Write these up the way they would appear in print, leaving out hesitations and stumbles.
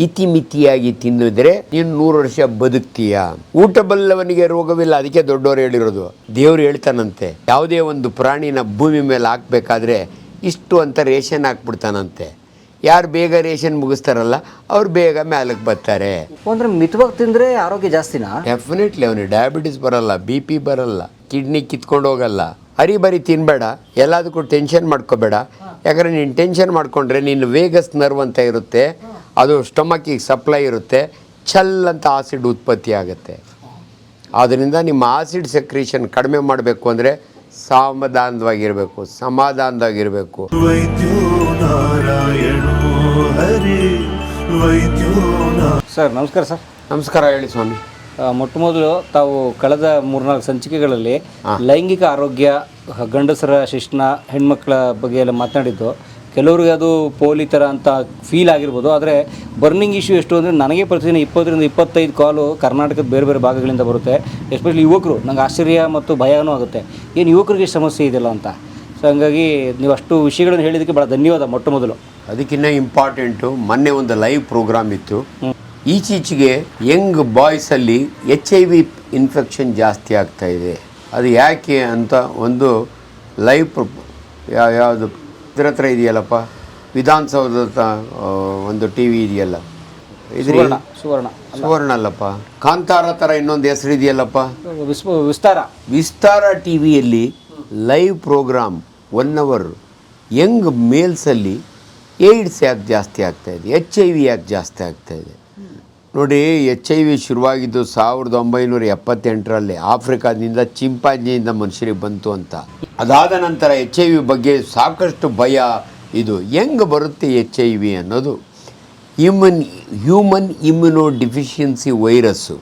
ಇತಿಮಿತಿಯಾಗಿ ತಿನ್ನಿದ್ರೆ ನೀನು 100 ವರ್ಷ ಬದುಕ್ತೀಯ. ಊಟ ಬಲ್ಲವನಿಗೆ ರೋಗವಿಲ್ಲ, ಅದಕ್ಕೆ ದೊಡ್ಡವರು ಹೇಳಿರೋದು. ದೇವ್ರು ಹೇಳ್ತಾನಂತೆ, ಯಾವುದೇ ಒಂದು ಪ್ರಾಣಿನ ಭೂಮಿ ಮೇಲೆ ಹಾಕ್ಬೇಕಾದ್ರೆ ಇಷ್ಟು ಅಂತ ರೇಷನ್ ಹಾಕ್ಬಿಡ್ತಾನಂತೆ. ಯಾರು ಬೇಗ ರೇಷನ್ ಮುಗಿಸ್ತಾರಲ್ಲ ಅವ್ರು ಬೇಗ ಮೇಲಕ್ಕೆ ಬರ್ತಾರೆ. ಅಂದ್ರೆ ಮಿತವಾಗಿ ತಿಂದರೆ ಆರೋಗ್ಯ ಜಾಸ್ತಿನಾ? ಡೆಫಿನೆಟ್ಲಿ. ಅವನಿಗೆ ಡಯಾಬಿಟಿಸ್ ಬರಲ್ಲ, BP ಬರಲ್ಲ, ಕಿಡ್ನಿ ಕಿತ್ಕೊಂಡು ಹೋಗಲ್ಲ. ಹರಿಬರಿ ತಿನ್ಬೇಡ, ಎಲ್ಲದಕ್ಕೂ ಟೆನ್ಷನ್ ಮಾಡ್ಕೋಬೇಡ. ಯಾಕಂದರೆ ನೀನು ಟೆನ್ಷನ್ ಮಾಡ್ಕೊಂಡ್ರೆ ನಿನ್ನ ವೇಗಸ್ ನರ್ವ್ ಅಂತ ಇರುತ್ತೆ, ಅದು ಸ್ಟೊಮಕ್ಕಿಗೆ ಸಪ್ಲೈ ಇರುತ್ತೆ, ಛಲ್ ಅಂತ ಆಸಿಡ್ ಉತ್ಪತ್ತಿ ಆಗುತ್ತೆ. ಆದ್ದರಿಂದ ನಿಮ್ಮ ಆಸಿಡ್ ಸೆಕ್ರೇಷನ್ ಕಡಿಮೆ ಮಾಡಬೇಕು ಅಂದರೆ ಸಮಾಧಾನವಾಗಿರಬೇಕು. ಸರ್ ನಮಸ್ಕಾರ. ಸರ್ ನಮಸ್ಕಾರ. ಹೇಳಿ ಸ್ವಾಮಿ. ಮೊಟ್ಟ ಮೊದಲು ತಾವು ಕಳೆದ 3-4 ಸಂಚಿಕೆಗಳಲ್ಲಿ ಲೈಂಗಿಕ ಆರೋಗ್ಯ, ಗಂಡಸರ ಶಿಕ್ಷಣ, ಹೆಣ್ಮಕ್ಳ ಬಗ್ಗೆ ಎಲ್ಲ ಮಾತನಾಡಿದ್ದು. ಕೆಲವ್ರಿಗೆ ಅದು ಪೋಲಿ ಥರ ಅಂತ ಫೀಲ್ ಆಗಿರ್ಬೋದು. ಆದರೆ ಬರ್ನಿಂಗ್ ಇಶ್ಯೂ ಎಷ್ಟು ಅಂದರೆ ನನಗೆ ಪ್ರತಿದಿನ 20-25 ಕಾಲು ಕರ್ನಾಟಕದ ಬೇರೆ ಬೇರೆ ಭಾಗಗಳಿಂದ ಬರುತ್ತೆ. ಎಸ್ಪೆಷಲಿ ಯುವಕರು. ನಂಗೆ ಆಶ್ಚರ್ಯ ಮತ್ತು ಭಯನೂ ಆಗುತ್ತೆ, ಏನು ಯುವಕರಿಗೆ ಸಮಸ್ಯೆ ಇದೆಯಲ್ಲ ಅಂತ. ಸೊ ಹಂಗಾಗಿ ನೀವು ಅಷ್ಟು ವಿಷಯಗಳನ್ನು ಹೇಳಿದ್ದಕ್ಕೆ ಭಾಳ ಧನ್ಯವಾದ. ಮೊಟ್ಟ ಮೊದಲು ಅದಕ್ಕಿಂತ ಇಂಪಾರ್ಟೆಂಟು, ಮೊನ್ನೆ ಒಂದು ಲೈವ್ ಪ್ರೋಗ್ರಾಮ್ ಇತ್ತು. ಈಚೀಚೆಗೆ ಯಂಗ್ ಬಾಯ್ಸಲ್ಲಿ HIV ಇನ್ಫೆಕ್ಷನ್ ಜಾಸ್ತಿ ಆಗ್ತಾ ಇದೆ. ಅದು ಯಾಕೆ ಅಂತ ಒಂದು ಲೈವ್ ಯಾವುದು ಇದ್ರ ಹತ್ರ ಇದೆಯಲ್ಲಪ್ಪ, ವಿಧಾನಸೌಧದ ಒಂದು TV ಇದೆಯಲ್ಲ, ಸುವರ್ಣ ಅಲ್ಲಪ್ಪ, ಕಾಂತಾರ ಥರ ಇನ್ನೊಂದು ಹೆಸರು ಇದೆಯಲ್ಲಪ್ಪ, ವಿಸ್ತಾರ TVಯಲ್ಲಿ ಲೈವ್ ಪ್ರೋಗ್ರಾಮ್ 1 hour. ಯಂಗ್ ಮೇಲ್ಸಲ್ಲಿ ಏಡ್ಸ್ ಯಾಕೆ ಜಾಸ್ತಿ ಆಗ್ತಾಯಿದೆ, HIV ಯಾಕೆ ಜಾಸ್ತಿ ಆಗ್ತಾಯಿದೆ ನೋಡಿ. HIV ಶುರುವಾಗಿದ್ದು 1978ರಲ್ಲಿ ಆಫ್ರಿಕಾದಿಂದ ಚಿಂಪಾಂಜಿಯಿಂದ ಮನುಷ್ಯರಿಗೆ ಬಂತು ಅಂತ. ಅದಾದ ನಂತರ HIV ಬಗ್ಗೆ ಸಾಕಷ್ಟು ಭಯ. ಇದು ಹೆಂಗೆ ಬರುತ್ತೆ HIV ಅನ್ನೋದು? Human immuno deficiency virus,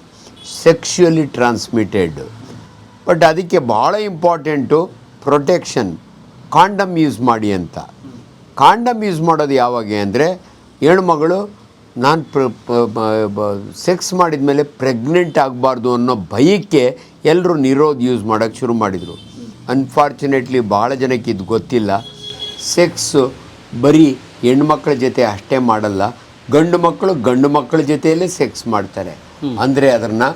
sexually transmitted. But ಅದಕ್ಕೆ ಭಾಳ ಇಂಪಾರ್ಟೆಂಟು ಪ್ರೊಟೆಕ್ಷನ್. ಕಾಂಡಮ್ ಯೂಸ್ ಮಾಡಿ ಅಂತ. ಕಾಂಡಮ್ ಯೂಸ್ ಮಾಡೋದು ಯಾವಾಗ ಅಂದರೆ, ಹೆಣ್ಮಗಳು ನಾನು ಸೆಕ್ಸ್ ಮಾಡಿದ ಮೇಲೆ ಪ್ರೆಗ್ನೆಂಟ್ ಆಗಬಾರ್ದು ಅನ್ನೋ ಭಯಕ್ಕೆ ಎಲ್ಲರೂ ನಿರೋಧ ಯೂಸ್ ಮಾಡೋಕ್ಕೆ ಶುರು ಮಾಡಿದರು. ಅನ್ಫಾರ್ಚುನೇಟ್ಲಿ ಭಾಳ ಜನಕ್ಕೆ ಇದು ಗೊತ್ತಿಲ್ಲ. ಸೆಕ್ಸು ಬರೀ ಹೆಣ್ಮಕ್ಳ ಜೊತೆ ಅಷ್ಟೇ ಮಾಡಲ್ಲ, ಗಂಡು ಮಕ್ಕಳ ಜೊತೆಯಲ್ಲೇ ಸೆಕ್ಸ್ ಮಾಡ್ತಾರೆ. ಅಂದರೆ ಅದನ್ನು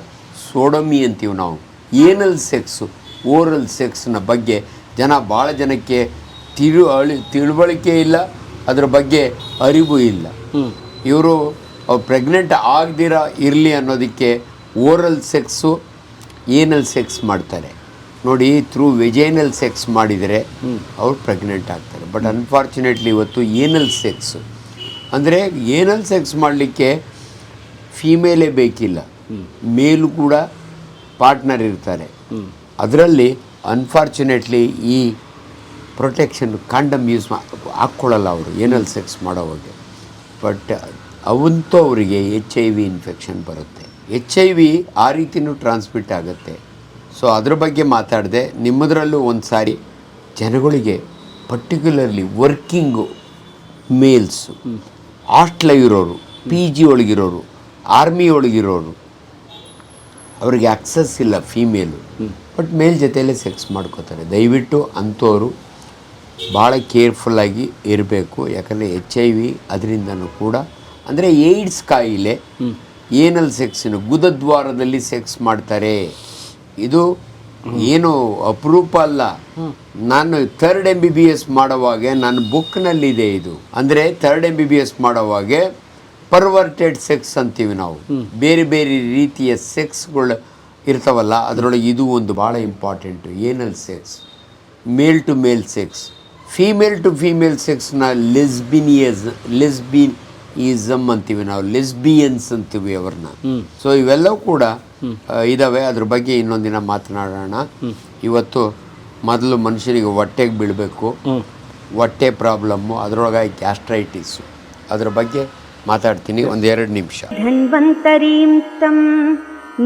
ಸೋಡಮಿ ಅಂತೀವಿ ನಾವು. ಏನಲ್ ಸೆಕ್ಸು, ಓರಲ್ ಸೆಕ್ಸ್ನ ಬಗ್ಗೆ ಭಾಳ ಜನಕ್ಕೆ ತಿಳುವಳಿಕೆ ಇಲ್ಲ, ಅದ್ರ ಬಗ್ಗೆ ಅರಿವು ಇಲ್ಲ. ಇವರು ಪ್ರೆಗ್ನೆಂಟ್ ಆಗದಿರ ಇರಲಿ ಅನ್ನೋದಕ್ಕೆ ಓರಲ್ ಸೆಕ್ಸು, ಏನಲ್ ಸೆಕ್ಸ್ ಮಾಡ್ತಾರೆ ನೋಡಿ. ಥ್ರೂ ವೆಜೈನಲ್ ಸೆಕ್ಸ್ ಮಾಡಿದರೆ ಅವ್ರು ಪ್ರೆಗ್ನೆಂಟ್ ಆಗ್ತಾರೆ. ಬಟ್ ಅನ್ಫಾರ್ಚುನೇಟ್ಲಿ ಇವತ್ತು ಏನಲ್ ಸೆಕ್ಸು ಅಂದರೆ, ಏನಲ್ ಸೆಕ್ಸ್ ಮಾಡಲಿಕ್ಕೆ ಫೀಮೇಲೇ ಬೇಕಿಲ್ಲ, ಮೇಲು ಕೂಡ ಪಾರ್ಟ್ನರ್ ಇರ್ತಾರೆ. ಅದರಲ್ಲಿ ಅನ್ಫಾರ್ಚುನೇಟ್ಲಿ ಈ ಪ್ರೊಟೆಕ್ಷನ್ ಕಾಂಡಮ್ ಯೂಸ್ ಹಾಕ್ಕೊಳ್ಳಲ್ಲ ಅವರು ಏನಲ್ ಸೆಕ್ಸ್ ಮಾಡೋವಾಗ. ಬಟ್ ಅವಂತೂ ಅವರಿಗೆ HIV ಇನ್ಫೆಕ್ಷನ್ ಬರುತ್ತೆ. HIV ಆ ರೀತಿಯೂ ಟ್ರಾನ್ಸ್ಮಿಟ್ ಆಗುತ್ತೆ. ಸೊ ಅದ್ರ ಬಗ್ಗೆ ಮಾತಾಡಿದೆ. ನಿಮ್ಮದ್ರಲ್ಲೂ ಒಂದು ಸಾರಿ ಜನಗಳಿಗೆ, ಪರ್ಟಿಕ್ಯುಲರ್ಲಿ ವರ್ಕಿಂಗು ಮೇಲ್ಸು, ಹಾಸ್ಟ್ಲಾಗಿರೋರು, PG ಒಳಗಿರೋರು, ಆರ್ಮಿ ಒಳಗಿರೋರು, ಅವ್ರಿಗೆ ಆಕ್ಸಸ್ ಇಲ್ಲ ಫೀಮೇಲು, ಬಟ್ ಮೇಲ್ ಜೊತೆಯಲ್ಲೇ ಸೆಕ್ಸ್ ಮಾಡ್ಕೋತಾರೆ. ದಯವಿಟ್ಟು ಅಂಥವರು ಭಾಳ ಕೇರ್ಫುಲ್ಲಾಗಿ ಇರಬೇಕು. ಯಾಕಂದರೆ HIV ಅದರಿಂದನೂ ಕೂಡ, ಅಂದರೆ ಏಡ್ಸ್ ಕಾಯಿಲೆ ಏನಲ್ ಸೆಕ್ಸಿನ ಗುದದ್ವಾರದಲ್ಲಿ ಸೆಕ್ಸ್ ಮಾಡ್ತಾರೆ. ಇದು ಏನು ಅಪರೂಪ ಅಲ್ಲ. ನಾನು 3rd MBBS ಮಾಡೋವಾಗ ನನ್ನ ಬುಕ್ನಲ್ಲಿದೆ ಇದು. ಅಂದರೆ 3rd MBBS ಮಾಡೋವಾಗ ಪರ್ವರ್ಟೆಡ್ ಸೆಕ್ಸ್ ಅಂತೀವಿ ನಾವು. ಬೇರೆ ಬೇರೆ ರೀತಿಯ ಸೆಕ್ಸ್ಗಳು ಇರ್ತಾವಲ್ಲ, ಅದರೊಳಗೆ ಇದು ಒಂದು ಭಾಳ important. Anal sex, male to male sex, female to female ಸೆಕ್ಸ್ನ ಲೆಸ್ಬಿಯನಿಸಮ್ ಅಂತೀವಿ ನಾವು, ಲೆಸ್ಬಿಯನ್ಸ್ ಅಂತೀವಿ ಅವ್ರನ್ನ. ಸೊ ಇವೆಲ್ಲವೂ ಕೂಡ ಇದ್ದಾವೆ. ಅದ್ರ ಬಗ್ಗೆ ಇನ್ನೊಂದಿನ ಮಾತನಾಡೋಣ. ಇವತ್ತು ಮೊದಲು ಮನುಷ್ಯನಿಗೆ ಹೊಟ್ಟೆಗೆ ಬೀಳಬೇಕು, ಹೊಟ್ಟೆ ಪ್ರಾಬ್ಲಮ್ಮು, ಅದರೊಳಗಾಗಿ ಗ್ಯಾಸ್ಟ್ರೈಟಿಸು, ಅದ್ರ ಬಗ್ಗೆ ಮಾತಾಡ್ತೀನಿ 1-2 ನಿಮಿಷ. ಧನ್ವಂತರೀಂ ತಂ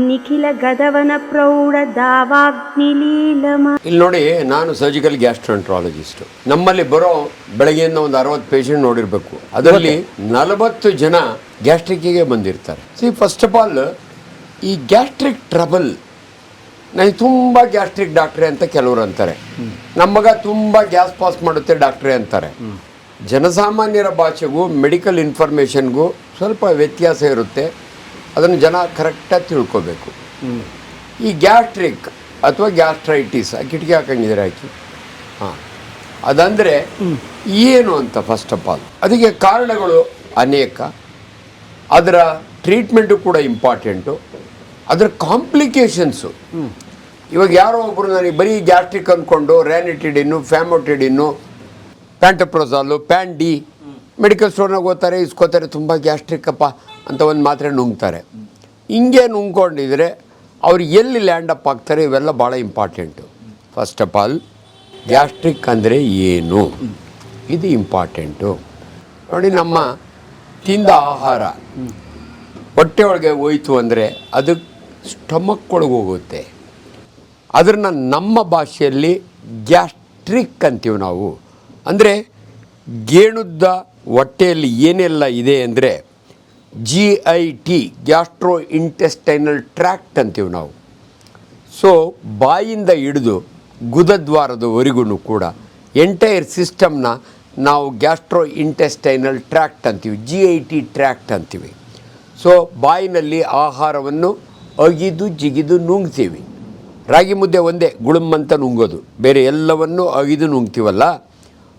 ನಿಖಿಲ ಗದವನ ಪ್ರೌಢ ದಾವಾಗ್ನಿಲೀಲಮ. ಇಲ್ಲಿ ನೋಡಿ, ನಾನು ಸರ್ಜಿಕಲ್ ಗ್ಯಾಸ್ಟ್ರೋಎಂಟ್ರಾಲಜಿಸ್ಟು. ನಮ್ಮಲ್ಲಿ ಬರೋ ಬೆಳಗ್ಗೆಯಿಂದ ಒಂದು 60 ಪೇಷಂಟ್ ನೋಡಿರಬೇಕು. ಅದರಲ್ಲಿ 40 ಜನ ಗ್ಯಾಸ್ಟ್ರಿಕ್ಕಿಗೆ ಬಂದಿರ್ತಾರೆ. ಫಸ್ಟ್ ಆಫ್ ಆಲ್ ಈ ಗ್ಯಾಸ್ಟ್ರಿಕ್ ಟ್ರಬಲ್, ನನಗೆ ತುಂಬ ಗ್ಯಾಸ್ಟ್ರಿಕ್ ಡಾಕ್ಟ್ರೆ ಅಂತ ಕೆಲವರು ಅಂತಾರೆ. ನಮ್ಮ ಮಗ ತುಂಬ ಗ್ಯಾಸ್ ಪಾಸ್ ಮಾಡುತ್ತೆ ಡಾಕ್ಟ್ರೆ ಅಂತಾರೆ. ಜನಸಾಮಾನ್ಯರ ಭಾಷೆಗೂ ಮೆಡಿಕಲ್ ಇನ್ಫಾರ್ಮೇಷನ್ಗೂ ಸ್ವಲ್ಪ ವ್ಯತ್ಯಾಸ ಇರುತ್ತೆ. ಅದನ್ನು ಜನ ಕರೆಕ್ಟಾಗಿ ತಿಳ್ಕೊಬೇಕು. ಈ ಗ್ಯಾಸ್ಟ್ರಿಕ್ ಅಥವಾ ಗ್ಯಾಸ್ಟ್ರೈಟಿಸ್ ಕಿಟಕಿ ಹಾಕಂಗಿದ್ರೆ ಹಾಕಿ ಹಾಂ, ಅದಂದರೆ ಏನು ಅಂತ ಫಸ್ಟ್ ಆಫ್ ಆಲ್ ಅದಕ್ಕೆ ಕಾರಣಗಳು ಅನೇಕ. ಅದರ ಟ್ರೀಟ್ಮೆಂಟು ಕೂಡ ಇಂಪಾರ್ಟೆಂಟು. ಅದರ ಕಾಂಪ್ಲಿಕೇಶನ್ಸು, ಇವಾಗ ಯಾರೋ ಒಬ್ಬರು ನನಗೆ ಬರೀ ಗ್ಯಾಸ್ಟ್ರಿಕ್ ಅಂದ್ಕೊಂಡು ರ್ಯಾನಿಟಿಡಿನ್ನು, ಫ್ಯಾಮೋಟಿಡಿನ್ನು, ಪ್ಯಾಂಟಪ್ರೋಸಾಲು, ಪ್ಯಾನ್-ಡಿ ಮೆಡಿಕಲ್ ಸ್ಟೋರ್ನಾಗ ಓದ್ತಾರೆ, ಇಸ್ಕೋತಾರೆ, ತುಂಬ ಗ್ಯಾಸ್ಟ್ರಿಕ್ಕಪ್ಪ ಅಂತ ಒಂದು ಮಾತ್ರೆ ನುಂಗ್ತಾರೆ. ಹಿಂಗೆ ನುಂಗ್ಕೊಂಡಿದ್ರೆ ಅವ್ರು ಎಲ್ಲಿ ಲ್ಯಾಂಡ್ ಅಪ್ ಆಗ್ತಾರೆ, ಇವೆಲ್ಲ ಭಾಳ important. First of all gastric ಅಂದರೆ ಏನು, ಇದು ಇಂಪಾರ್ಟೆಂಟು. ನೋಡಿ, ನಮ್ಮ ತಿಂದ ಆಹಾರ ಹೊಟ್ಟೆ ಒಳಗೆ ಹೋಯ್ತು ಅಂದರೆ ಅದು ಸ್ಟಮಕ್ ಒಳಗೆ ಹೋಗುತ್ತೆ. ಅದನ್ನು ನಮ್ಮ ಭಾಷೆಯಲ್ಲಿ ಗ್ಯಾಸ್ಟ್ರಿಕ್ ಅಂತೀವಿ ನಾವು. ಅಂದರೆ ಗೇಣುದ್ದ ಹೊಟ್ಟೆಯಲ್ಲಿ ಏನೆಲ್ಲ ಇದೆ ಅಂದರೆ GIT, ಗ್ಯಾಸ್ಟ್ರೋ ಇಂಟೆಸ್ಟೈನಲ್ ಟ್ರ್ಯಾಕ್ಟ್ ಅಂತೀವಿ ನಾವು. ಸೊ ಬಾಯಿಂದ ಹಿಡಿದು ಗುದದ್ವಾರದವರೆಗೂ ಕೂಡ ಎಂಟೈರ್ ಸಿಸ್ಟಮ್ನ ನಾವು ಗ್ಯಾಸ್ಟ್ರೋ ಇಂಟೆಸ್ಟೈನಲ್ ಟ್ರ್ಯಾಕ್ಟ್ ಅಂತೀವಿ, GIT ಟ್ರ್ಯಾಕ್ಟ್ ಅಂತೀವಿ. ಸೊ ಬಾಯಿನಲ್ಲಿ ಆಹಾರವನ್ನು ಅಗಿದು ಜಿಗಿದು ನುಂಗ್ತೀವಿ. ರಾಗಿ ಮುದ್ದೆ ಒಂದೇ ಗುಳುಮ್ಮಂತ ನುಂಗೋದು, ಬೇರೆ ಎಲ್ಲವನ್ನು ಅಗಿದು ನುಂಗ್ತೀವಲ್ಲ,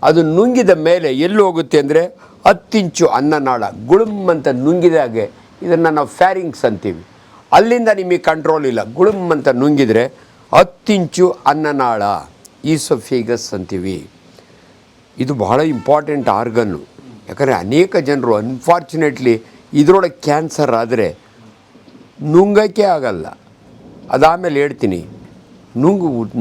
ಅದು ನುಂಗಿದ ಮೇಲೆ ಎಲ್ಲಿ ಹೋಗುತ್ತೆ ಅಂದರೆ 10 ಇಂಚು ಅನ್ನನಾಳ ಗುಳುಮ್ಮಂತ ನುಂಗಿದಾಗೆ, ಇದನ್ನು ನಾವು ಫ್ಯಾರಿಂಗ್ಸ್ ಅಂತೀವಿ. ಅಲ್ಲಿಂದ ನಿಮಗೆ ಕಂಟ್ರೋಲ್ ಇಲ್ಲ, ಗುಳುಮ್ಮಂತ ನುಂಗಿದರೆ 10 ಇಂಚು ಅನ್ನನಾಳ ಈಸೋಫೇಗಸ್ ಅಂತೀವಿ. ಇದು ಬಹಳ ಇಂಪಾರ್ಟೆಂಟ್ ಆರ್ಗನ್ನು. ಯಾಕಂದರೆ ಅನೇಕ ಜನರು ಅನ್ಫಾರ್ಚುನೇಟ್ಲಿ ಇದರೊಳಗೆ ಕ್ಯಾನ್ಸರ್ ಆದರೆ ನುಂಗಕ್ಕೆ ಆಗಲ್ಲ. ಅದಾದಮೇಲೆ ಹೇಳ್ತೀನಿ,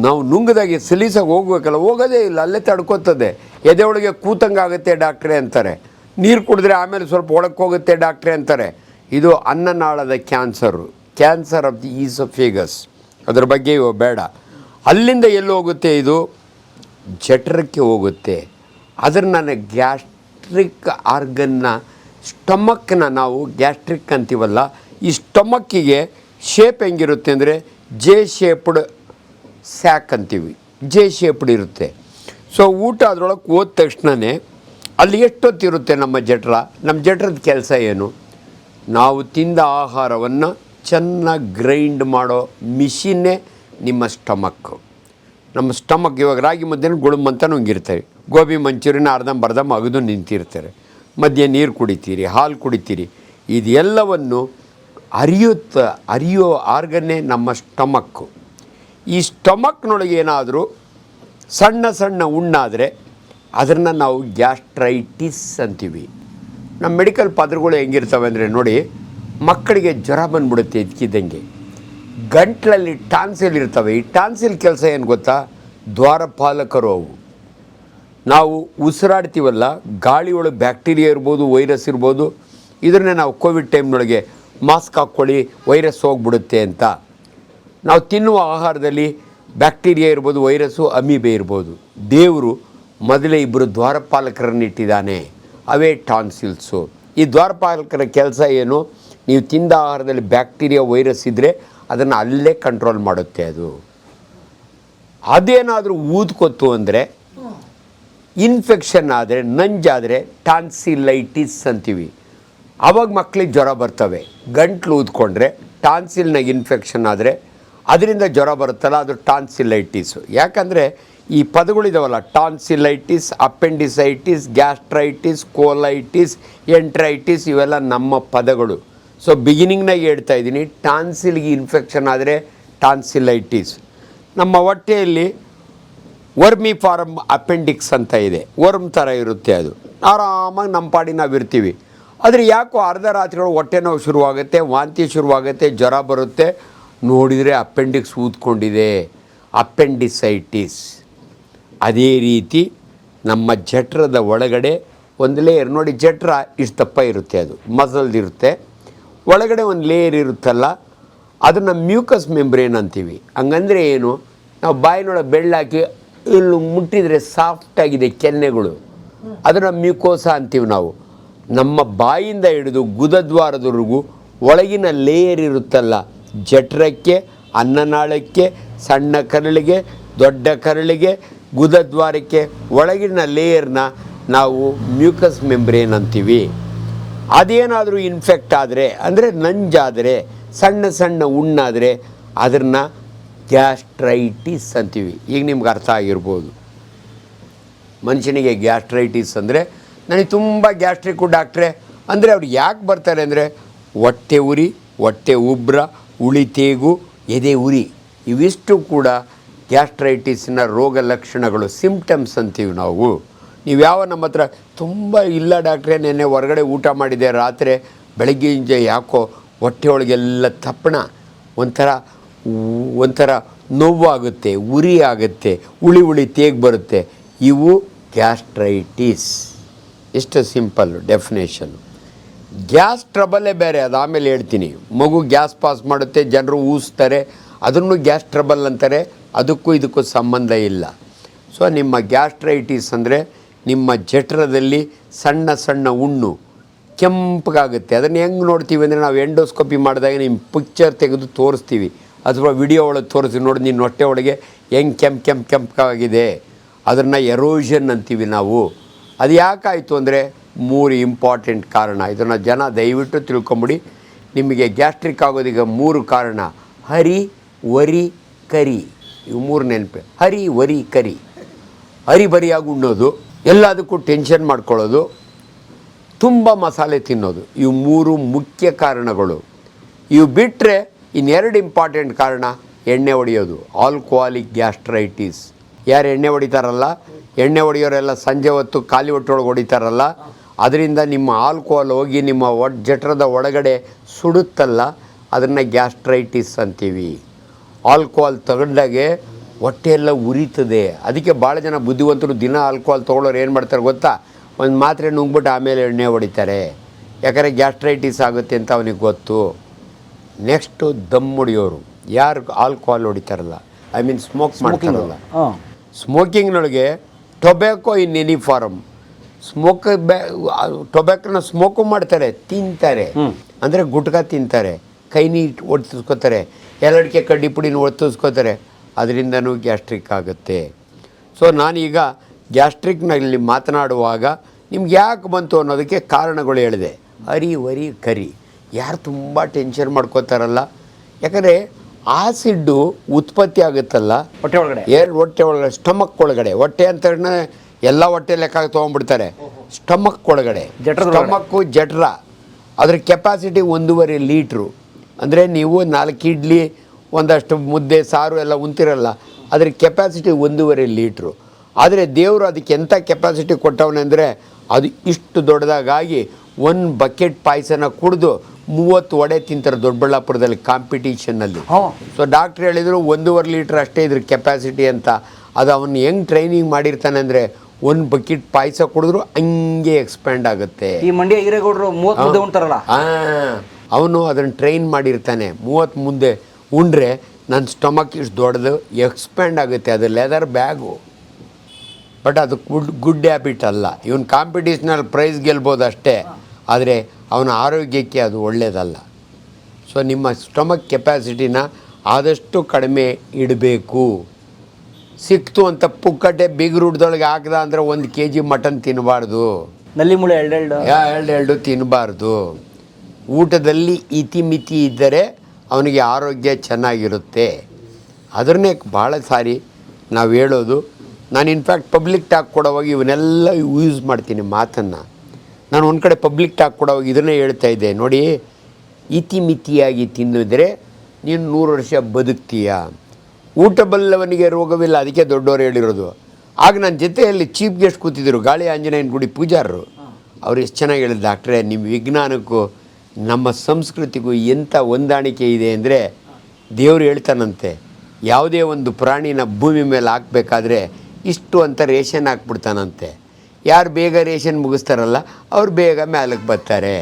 ನಾವು ನುಂಗದಾಗೆ ಸಲೀಸಾಗಿ ಹೋಗ್ಬೇಕಲ್ಲ, ಹೋಗೋದೇ ಇಲ್ಲ, ಅಲ್ಲೇ ತಡ್ಕೋತದೆ. ಎದೆ ಒಳಗೆ ಕೂತಂಗಾಗುತ್ತೆ ಡಾಕ್ಟ್ರೇ ಅಂತಾರೆ. ನೀರು ಕುಡಿದ್ರೆ ಆಮೇಲೆ ಸ್ವಲ್ಪ ಒಳಕ್ಕೆ ಹೋಗುತ್ತೆ ಡಾಕ್ಟ್ರೇ ಅಂತಾರೆ. ಇದು ಅನ್ನನಾಳದ ಕ್ಯಾನ್ಸರ್ ಆಫ್ ದಿ ಈಸೋಫೇಗಸ್. ಅದ್ರ ಬಗ್ಗೆ ಬೇಡ. ಅಲ್ಲಿಂದ ಎಲ್ಲಿ ಹೋಗುತ್ತೆ, ಇದು ಜಠರಕ್ಕೆ ಹೋಗುತ್ತೆ. ಅದನ್ನು ಗ್ಯಾಸ್ಟ್ರಿಕ್ ಆರ್ಗನ್ನ, ಸ್ಟಮಕ್ನ ನಾವು ಗ್ಯಾಸ್ಟ್ರಿಕ್ ಅಂತೀವಲ್ಲ, ಈ ಸ್ಟಮಕ್ಕಿಗೆ ಶೇಪ್ ಹೆಂಗಿರುತ್ತೆ ಅಂದರೆ ಜೆ ಶೇಪ್ಡ್ ಸ್ಯಾಕ್ ಅಂತೀವಿ, ಜೆ ಶೇಪ್ಡ್ ಇರುತ್ತೆ. ಸೊ ಊಟ ಅದರೊಳಗೆ ಹೋದ ತಕ್ಷಣವೇ ಅಲ್ಲಿ ಎಷ್ಟೊತ್ತಿರುತ್ತೆ ನಮ್ಮ ಜಠರದ ಕೆಲಸ ಏನು? ನಾವು ತಿಂದ ಆಹಾರವನ್ನು ಚೆನ್ನಾಗಿ ಗ್ರೈಂಡ್ ಮಾಡೋ ಮಿಷಿನ್ನೇ ನಿಮ್ಮ ಸ್ಟಮಕ್ಕು. ನಮ್ಮ ಸ್ಟಮಕ್ ಇವಾಗ ರಾಗಿ ಮುದ್ದೆನ ಗುಳುಮಂತ ನುಂಗಿರ್ತಾರೆ, ಗೋಬಿ ಮಂಚೂರಿನ ಅರ್ಧಂಬರ್ಧ ಅಗದು ನಿಂತಿರ್ತಾರೆ, ಮಧ್ಯೆ ನೀರು ಕುಡಿತೀರಿ, ಹಾಲು ಕುಡಿತೀರಿ. ಇದೆಲ್ಲವನ್ನು ಅರಿಯೋ ಆರ್ಗನ್ನೇ ನಮ್ಮ ಸ್ಟಮಕ್ಕು. ಈ ಸ್ಟಮಕ್ನೊಳಗೆ ಏನಾದರೂ ಸಣ್ಣ ಸಣ್ಣ ಹುಣ್ಣಾದರೆ ಅದನ್ನು ನಾವು ಗ್ಯಾಸ್ಟ್ರೈಟಿಸ್ ಅಂತೀವಿ. ನಮ್ಮ ಮೆಡಿಕಲ್ ಪದಗಳು ಹೆಂಗಿರ್ತವೆ ಅಂದರೆ ನೋಡಿ, ಮಕ್ಕಳಿಗೆ ಜ್ವರ ಬಂದ್ಬಿಡುತ್ತೆ ಇದ್ಕಿದ್ದಂಗೆ, ಗಂಟ್ಲಲ್ಲಿ ಟಾನ್ಸಿಲ್ ಇರ್ತವೆ. ಈ ಟಾನ್ಸಿಲ್ ಕೆಲಸ ಏನು ಗೊತ್ತಾ? ದ್ವಾರಪಾಲಕರು ಅವು. ನಾವು ಉಸಿರಾಡ್ತೀವಲ್ಲ, ಗಾಳಿ ಒಳಗೆ ಬ್ಯಾಕ್ಟೀರಿಯಾ ಇರ್ಬೋದು, ವೈರಸ್ ಇರ್ಬೋದು. ಇದನ್ನೇ ನಾವು ಕೋವಿಡ್ ಟೈಮ್ನೊಳಗೆ ಮಾಸ್ಕ್ ಹಾಕ್ಕೊಳ್ಳಿ ವೈರಸ್ ಹೋಗ್ಬಿಡುತ್ತೆ ಅಂತ. ನಾವು ತಿನ್ನುವ ಆಹಾರದಲ್ಲಿ ಬ್ಯಾಕ್ಟೀರಿಯಾ ಇರ್ಬೋದು, ವೈರಸ್ಸು, ಅಮೀಬೆ ಇರ್ಬೋದು. ದೇವರು ಮೊದಲೇ ಇಬ್ಬರು ದ್ವಾರಪಾಲಕರನ್ನು ಇಟ್ಟಿದ್ದಾನೆ, ಅವೇ ಟಾನ್ಸಿಲ್ಸು. ಈ ದ್ವಾರಪಾಲಕರ ಕೆಲಸ ಏನು? ನೀವು ತಿಂದ ಆಹಾರದಲ್ಲಿ ಬ್ಯಾಕ್ಟೀರಿಯಾ, ವೈರಸ್ ಇದ್ದರೆ ಅದನ್ನು ಅಲ್ಲೇ ಕಂಟ್ರೋಲ್ ಮಾಡುತ್ತೆ. ಅದೇನಾದರೂ ಊದ್ಕೊತ್ತು ಅಂದರೆ, ಇನ್ಫೆಕ್ಷನ್ ಆದರೆ, ನಂಜಾದರೆ ಟಾನ್ಸಿಲೈಟಿಸ್ ಅಂತೀವಿ. ಆವಾಗ ಮಕ್ಕಳಿಗೆ ಜ್ವರ ಬರ್ತವೆ. ಗಂಟ್ಲು ಊದ್ಕೊಂಡ್ರೆ, ಟಾನ್ಸಿಲ್ನಾಗ ಇನ್ಫೆಕ್ಷನ್ ಆದರೆ ಅದರಿಂದ ಜ್ವರ ಬರುತ್ತಲ್ಲ, ಅದು ಟಾನ್ಸಿಲೈಟಿಸು. ಯಾಕಂದರೆ ಈ ಪದಗಳಿದಾವಲ್ಲ, ಟಾನ್ಸಿಲೈಟಿಸ್, ಅಪೆಂಡಿಸೈಟಿಸ್, ಗ್ಯಾಸ್ಟ್ರೈಟಿಸ್, ಕೋಲೈಟಿಸ್, ಎಂಟ್ರೈಟಿಸ್, ಇವೆಲ್ಲ ನಮ್ಮ ಪದಗಳು. ಸೊ ಬಿಗಿನಿಂಗ್ನಾಗ ಹೇಳ್ತಾ ಇದ್ದೀನಿ, ಟಾನ್ಸಿಲ್ಗೆ ಇನ್ಫೆಕ್ಷನ್ ಆದರೆ ಟಾನ್ಸಿಲೈಟಿಸ್. ನಮ್ಮ ಹೊಟ್ಟೆಯಲ್ಲಿ ವರ್ಮಿ ಫಾರಮ್ ಅಪೆಂಡಿಕ್ಸ್ ಅಂತ ಇದೆ, ವರ್ಮ್ ಥರ ಇರುತ್ತೆ. ಅದು ಆರಾಮಾಗಿ ನಮ್ಮ ಪಾಡಿ ನಾವು ಇರ್ತೀವಿ. ಆದರೆ ಯಾಕೋ ಅರ್ಧ ರಾತ್ರಿಗಳು ಹೊಟ್ಟೆ ನೋವು ಶುರುವಾಗುತ್ತೆ, ವಾಂತಿ ಶುರುವಾಗುತ್ತೆ, ಜ್ವರ ಬರುತ್ತೆ. ನೋಡಿದರೆ ಅಪೆಂಡಿಕ್ಸ್ ಊದ್ಕೊಂಡಿದೆ, ಅಪೆಂಡಿಸೈಟಿಸ್. ಅದೇ ರೀತಿ ನಮ್ಮ ಜಠರದ ಒಳಗಡೆ ಒಂದು ಲೇಯರ್ ನೋಡಿ, ಜಠರ ಇಷ್ಟು ದಪ್ಪ ಇರುತ್ತೆ, ಅದು ಮಸಲ್ದಿರುತ್ತೆ. ಒಳಗಡೆ ಒಂದು ಲೇಯರ್ ಇರುತ್ತಲ್ಲ, ಅದನ್ನು ಮ್ಯೂಕಸ್ ಮೆಂಬ್ರೇನ್ ಅಂತೀವಿ. ಹಂಗಂದರೆ ಏನು? ನಾವು ಬಾಯಿನೊಳಗೆ ಬೆಳ್ಳಾಕಿ ಇಲ್ಲಿ ಮುಟ್ಟಿದರೆ ಸಾಫ್ಟಾಗಿದೆ ಕೆನ್ನೆಗಳು, ಅದನ್ನು ಮ್ಯೂಕೋಸ ಅಂತೀವಿ ನಾವು. ನಮ್ಮ ಬಾಯಿಂದ ಹಿಡಿದು ಗುದದ್ವಾರದವರೆಗೂ ಒಳಗಿನ ಲೇಯರ್ ಇರುತ್ತಲ್ಲ, ಜಠರಕ್ಕೆ, ಅನ್ನನಾಳಕ್ಕೆ, ಸಣ್ಣ ಕರಳಿಗೆ, ದೊಡ್ಡ ಕರಳಿಗೆ, ಗುದದ್ವಾರಕ್ಕೆ ಒಳಗಿನ ಲೇಯರ್ನ ನಾವು ಮ್ಯೂಕಸ್ ಮೆಂಬ್ರೇನ್ ಅಂತೀವಿ. ಅದೇನಾದರೂ ಇನ್ಫೆಕ್ಟ್ ಆದರೆ, ಅಂದರೆ ನಂಜಾದರೆ, ಸಣ್ಣ ಸಣ್ಣ ಹುಣ್ಣಾದರೆ ಅದನ್ನು ಗ್ಯಾಸ್ಟ್ರೈಟಿಸ್ ಅಂತೀವಿ. ಈಗ ನಿಮ್ಗೆ ಅರ್ಥ ಆಗಿರ್ಬೋದು. ಮನುಷ್ಯನಿಗೆ ಗ್ಯಾಸ್ಟ್ರೈಟಿಸ್ ಅಂದರೆ ನನಗೆ ತುಂಬ ಗ್ಯಾಸ್ಟ್ರಿಕ್ಕು ಡಾಕ್ಟ್ರೆ ಅಂದರೆ ಅವ್ರು ಯಾಕೆ ಬರ್ತಾರೆ ಅಂದರೆ ಹೊಟ್ಟೆ ಉರಿ, ಹೊಟ್ಟೆ ಉಬ್ರ, ಉಳಿತೇಗು, ಎದೆ ಉರಿ, ಇವಿಷ್ಟು ಕೂಡ ಗ್ಯಾಸ್ಟ್ರೈಟಿಸ್ನ ರೋಗ ಲಕ್ಷಣಗಳು, ಸಿಂಪ್ಟಮ್ಸ್ ಅಂತೀವಿ ನಾವು. ನೀವು ಯಾವ ನಮ್ಮ ಹತ್ರ ತುಂಬ ಇಲ್ಲ ಡಾಕ್ಟ್ರೆ, ನೆನ್ನೆ ಹೊರಗಡೆ ಊಟ ಮಾಡಿದೆ, ರಾತ್ರಿ ಬೆಳಗ್ಗೆ ಯಾಕೋ ಹೊಟ್ಟೆಯೊಳಗೆಲ್ಲ ತಪ್ಪಣ, ಒಂಥರ ನೋವಾಗುತ್ತೆ, ಉರಿ ಆಗುತ್ತೆ, ಉಳಿ ತೇಗ್ ಬರುತ್ತೆ, ಇವು ಗ್ಯಾಸ್ಟ್ರೈಟಿಸ್. ಎಷ್ಟು ಸಿಂಪಲ್ಲು ಡೆಫಿನೇಷನ್ನು. ಗ್ಯಾಸ್ ಟ್ರಬಲೇ ಬೇರೆ, ಅದು ಆಮೇಲೆ ಹೇಳ್ತೀನಿ. ಮಗು ಗ್ಯಾಸ್ ಪಾಸ್ ಮಾಡುತ್ತೆ, ಜನರು ಊಸ್ತಾರೆ, ಅದನ್ನು ಗ್ಯಾಸ್ ಟ್ರಬಲ್ ಅಂತಾರೆ. ಅದಕ್ಕೂ ಇದಕ್ಕೂ ಸಂಬಂಧ ಇಲ್ಲ. ಸೊ ನಿಮ್ಮ ಗ್ಯಾಸ್ಟ್ರೈಟಿಸ್ ಅಂದರೆ ನಿಮ್ಮ ಜಠರದಲ್ಲಿ ಸಣ್ಣ ಸಣ್ಣ ಹುಣ್ಣು ಕೆಂಪಗಾಗುತ್ತೆ. ಅದನ್ನು ಹೆಂಗೆ ನೋಡ್ತೀವಿ ಅಂದರೆ ನಾವು ಎಂಡೋಸ್ಕೋಪಿ ಮಾಡಿದಾಗ ನಿಮ್ಮ ಪಿಕ್ಚರ್ ತೆಗೆದು ತೋರಿಸ್ತೀವಿ ಅಥವಾ ವಿಡಿಯೋ ಒಳಗೆ ತೋರಿಸ್ತೀವಿ. ನೋಡಿ ನಿನ್ನ ಹೊಟ್ಟೆ ಒಳಗೆ ಹೆಂಗೆ ಕೆಂಪಗಾಗಿದೆ, ಅದನ್ನು ಎರೋಷನ್ ಅಂತೀವಿ ನಾವು. ಅದು ಯಾಕಾಯಿತು ಅಂದರೆ 3 ಇಂಪಾರ್ಟೆಂಟ್ ಕಾರಣ. ಇದನ್ನು ಜನ ದಯವಿಟ್ಟು ತಿಳ್ಕೊಂಬಿಡಿ. ನಿಮಗೆ ಗ್ಯಾಸ್ಟ್ರಿಕ್ ಆಗೋದೀಗ 3 ಕಾರಣ: ಹರಿ, ವರಿ, ಕರಿ. ಇವು 3 ನೆನಪು. ಹರಿ, ವರಿ, ಕರಿ. ಹರಿಬರಿಯಾಗಿ ಉಣ್ಣೋದು, ಎಲ್ಲದಕ್ಕೂ ಟೆನ್ಷನ್ ಮಾಡ್ಕೊಳ್ಳೋದು, ತುಂಬ ಮಸಾಲೆ ತಿನ್ನೋದು, ಇವು 3 ಮುಖ್ಯ ಕಾರಣಗಳು. ಇವು ಬಿಟ್ಟರೆ ಇನ್ನೆರಡು ಇಂಪಾರ್ಟೆಂಟ್ ಕಾರಣ: ಎಣ್ಣೆ ಹೊಡೆಯೋದು, ಆಲ್ಕೋಹಾಲಿಕ್ ಗ್ಯಾಸ್ಟ್ರೈಟಿಸ್. ಯಾರು ಎಣ್ಣೆ ಹೊಡಿತಾರಲ್ಲ, ಎಣ್ಣೆ ಹೊಡೆಯೋರೆಲ್ಲ ಸಂಜೆ ಹೊತ್ತು ಖಾಲಿ ಹೊಟ್ಟೆಯೊಳಗೆ ಹೊಡಿತಾರಲ್ಲ, ಅದರಿಂದ ನಿಮ್ಮ ಆಲ್ಕೋಹಾಲ್ ಹೋಗಿ ನಿಮ್ಮ ಜಠರದ ಒಳಗಡೆ ಸುಡುತ್ತಲ್ಲ, ಅದನ್ನು ಗ್ಯಾಸ್ಟ್ರೈಟಿಸ್ ಅಂತೀವಿ. ಆಲ್ಕೋಹಾಲ್ ತಗೊಂಡಾಗೆ ಹೊಟ್ಟೆಯೆಲ್ಲ ಉರಿತದೆ. ಅದಕ್ಕೆ ಭಾಳ ಜನ ಬುದ್ಧಿವಂತರು ದಿನ ಆಲ್ಕೋಹಾಲ್ ತೊಗೊಳ್ಳೋರು ಏನು ಮಾಡ್ತಾರೆ ಗೊತ್ತಾ? ಒಂದು ಮಾತ್ರೆ ನುಂಗ್ಬಿಟ್ಟು ಆಮೇಲೆ ಎಣ್ಣೆ ಹೊಡಿತಾರೆ. ಯಾಕಂದರೆ ಗ್ಯಾಸ್ಟ್ರೈಟಿಸ್ ಆಗುತ್ತೆ ಅಂತ ಅವನಿಗೆ ಗೊತ್ತು. ನೆಕ್ಸ್ಟು ದಮ್ ಹೊಡಿಯೋರು, ಯಾರು ಆಲ್ಕೋಹಾಲ್ ಹೊಡಿತಾರಲ್ಲ, ಐ ಮೀನ್ ಸ್ಮೋಕ್ ಮಾಡ್ತಾರಲ್ಲ, ಸ್ಮೋಕಿಂಗ್ನೊಳಗೆ ಟೊಬ್ಯಾಕೊ ಇನ್ ಎನಿ ಫಾರಮ್, ಟೊಬ್ಯಾಕೋನ ಸ್ಮೋಕು ಮಾಡ್ತಾರೆ, ತಿಂತಾರೆ. ಅಂದರೆ ಗುಟ್ಕಾ ತಿಂತಾರೆ, ಕೈನಿ ಒತ್ತಿಸ್ಕೋತಾರೆ, ಎಲ್ಲಡಿಕೆ ಕಡ್ಡಿ ಪುಡಿನ ಒತ್ತಿಸ್ಕೋತಾರೆ, ಅದರಿಂದನೂ ಗ್ಯಾಸ್ಟ್ರಿಕ್ ಆಗುತ್ತೆ. ಸೊ ನಾನೀಗ ಗ್ಯಾಸ್ಟ್ರಿಕ್ನಲ್ಲಿ ಮಾತನಾಡುವಾಗ ನಿಮ್ಗೆ ಯಾಕೆ ಬಂತು ಅನ್ನೋದಕ್ಕೆ ಕಾರಣಗಳು ಹೇಳಿದೆ. ಹರಿ, ವರಿ, ಕರಿ. ಯಾರು ತುಂಬ ಟೆನ್ಷನ್ ಮಾಡ್ಕೋತಾರಲ್ಲ, ಯಾಕಂದರೆ ಆಸಿಡ್ಡು ಉತ್ಪತ್ತಿ ಆಗುತ್ತಲ್ಲ ಹೊಟ್ಟೆ ಒಳಗಡೆ, ಹೊಟ್ಟೆ ಒಳಗಡೆ, ಸ್ಟಮಕ್ ಒಳಗಡೆ. ಹೊಟ್ಟೆ ಅಂತ ಎಲ್ಲ ಹೊಟ್ಟೆ ಲೆಕ್ಕ ತೊಗೊಂಡ್ಬಿಡ್ತಾರೆ. ಸ್ಟಮಕ್ ಒಳಗಡೆ, ಸ್ಟಮಕ್ಕು ಜಠರ, ಅದ್ರ ಕೆಪಾಸಿಟಿ 1.5 ಲೀಟ್ರು. ಅಂದರೆ ನೀವು 4 ಇಡ್ಲಿ, ಒಂದಷ್ಟು ಮುದ್ದೆ, ಸಾರು ಎಲ್ಲ ಉಂತಿರಲ್ಲ, ಅದ್ರ ಕೆಪಾಸಿಟಿ 1.5 ಲೀಟ್ರು. ಆದರೆ ದೇವರು ಅದಕ್ಕೆ ಎಂಥ ಕೆಪಾಸಿಟಿ ಕೊಟ್ಟವನೆಂದರೆ, ಅದು ಇಷ್ಟು ದೊಡ್ಡದಾಗಿ 1 ಬಕೆಟ್ ಪಾಯಸನ ಕುಡಿದು 30 ವಡೆ ತಿಂತಾರೆ ದೊಡ್ಡಬಳ್ಳಾಪುರದಲ್ಲಿ ಕಾಂಪಿಟೀಷನ್ನಲ್ಲಿ. ಸೊ ಡಾಕ್ಟ್ರ್ ಹೇಳಿದರು 1.5 ಲೀಟ್ರ್ ಅಷ್ಟೇ ಇದ್ರ ಕೆಪಾಸಿಟಿ ಅಂತ. ಅದು ಅವನು ಹೆಂಗೆ ಟ್ರೈನಿಂಗ್ ಮಾಡಿರ್ತಾನೆ ಅಂದರೆ 1 ಬಕೆಟ್ ಪಾಯಸ ಕುಡಿದ್ರು ಹಂಗೆ ಎಕ್ಸ್ಪ್ಯಾಂಡ್ ಆಗುತ್ತೆ. ಈ ಮಂಡ್ಯ ಹಿರೇಗೌಡರು 30 ಮುದ್ದೆ ಉಣ್ತಾರಲ್ಲ, ಅವನು ಅದನ್ನು ಟ್ರೈನ್ ಮಾಡಿರ್ತಾನೆ. 30 ಮುದ್ದೆ ಉಂಡ್ರೆ ನನ್ನ ಸ್ಟಮಕ್ ಇಷ್ಟು ದೊಡ್ಡದು ಎಕ್ಸ್ಪ್ಯಾಂಡ್ ಆಗುತ್ತೆ. ಅದು ಲೆದರ್ ಬ್ಯಾಗು. ಬಟ್ ಅದು ಗುಡ್ ಹ್ಯಾಬಿಟ್ ಅಲ್ಲ. ಇವನು ಕಾಂಪಿಟೀಷನಲ್ಲಿ ಪ್ರೈಸ್ ಗೆಲ್ಬೋದು ಅಷ್ಟೇ, ಆದರೆ ಅವನ ಆರೋಗ್ಯಕ್ಕೆ ಅದು ಒಳ್ಳೆಯದಲ್ಲ. ಸೊ ನಿಮ್ಮ ಸ್ಟಮಕ್ ಕೆಪಾಸಿಟಿನ ಆದಷ್ಟು ಕಡಿಮೆ ಇಡಬೇಕು. ಸಿಕ್ತು ಅಂತ ಪುಕ್ಕಟ್ಟೆ ಬೀಗ್ರೂಟದೊಳಗೆ ಹಾಕ್ದ ಅಂದರೆ 1 kg ಮಟನ್ ತಿನ್ನಬಾರ್ದು. ನಲ್ಲಿ ಮುಳೆ ಎರಡು ತಿನ್ನಬಾರ್ದು. ಊಟದಲ್ಲಿ ಇತಿಮಿತಿ ಇದ್ದರೆ ಅವನಿಗೆ ಆರೋಗ್ಯ ಚೆನ್ನಾಗಿರುತ್ತೆ. ಅದನ್ನೇ ಭಾಳ ಸಾರಿ ನಾವು ಹೇಳೋದು. ನಾನು ಇನ್ಫ್ಯಾಕ್ಟ್ ಪಬ್ಲಿಕ್ ಟಾಕ್ ಕೊಡೋವಾಗ ಇವನ್ನೆಲ್ಲ ಯೂಸ್ ಮಾಡ್ತೀನಿ ಮಾತನ್ನು. ನಾನು ಒಂದು ಕಡೆ ಪಬ್ಲಿಕ್ ಟಾಕ್ ಕೊಡೋವಾಗ ಇದನ್ನೇ ಹೇಳ್ತಾ ಇದ್ದೆ, ನೋಡಿ, ಇತಿಮಿತಿಯಾಗಿ ತಿನ್ನಿದ್ರೆ ನೀನು 100 ವರ್ಷ ಬದುಕ್ತೀಯ. ಊಟ ಬಲ್ಲವನಿಗೆ ರೋಗವಿಲ್ಲ, ಅದಕ್ಕೆ ದೊಡ್ಡವರು ಹೇಳಿರೋದು. ಆಗ ನನ್ನ ಜೊತೆಯಲ್ಲಿ ಚೀಫ್ ಗೆಸ್ಟ್ ಕೂತಿದ್ದರು, ಗಾಳಿ ಆಂಜನೇಯನ ಗುಡಿ ಪೂಜಾರರು. ಅವ್ರು ಎಷ್ಟು ಚೆನ್ನಾಗಿ ಹೇಳಿದ್ರು, ಡಾಕ್ಟ್ರೇ ನಿಮ್ಮ ವಿಜ್ಞಾನಕ್ಕೂ ನಮ್ಮ ಸಂಸ್ಕೃತಿಗೂ ಎಂಥ ಹೊಂದಾಣಿಕೆ ಇದೆ ಅಂದರೆ, ದೇವರು ಹೇಳ್ತಾನಂತೆ, ಯಾವುದೇ ಒಂದು ಪ್ರಾಣಿನ ಭೂಮಿ ಮೇಲೆ ಹಾಕಬೇಕಾದ್ರೆ ಇಷ್ಟು ಅಂತ ರೇಷನ್ ಹಾಕ್ಬಿಡ್ತಾನಂತೆ. ಯಾರು ಬೇಗ ರೇಷನ್ ಮುಗಿಸ್ತಾರಲ್ಲ ಅವ್ರು ಬೇಗ ಮೇಲಕ್ಕೆ ಬರ್ತಾರೆ.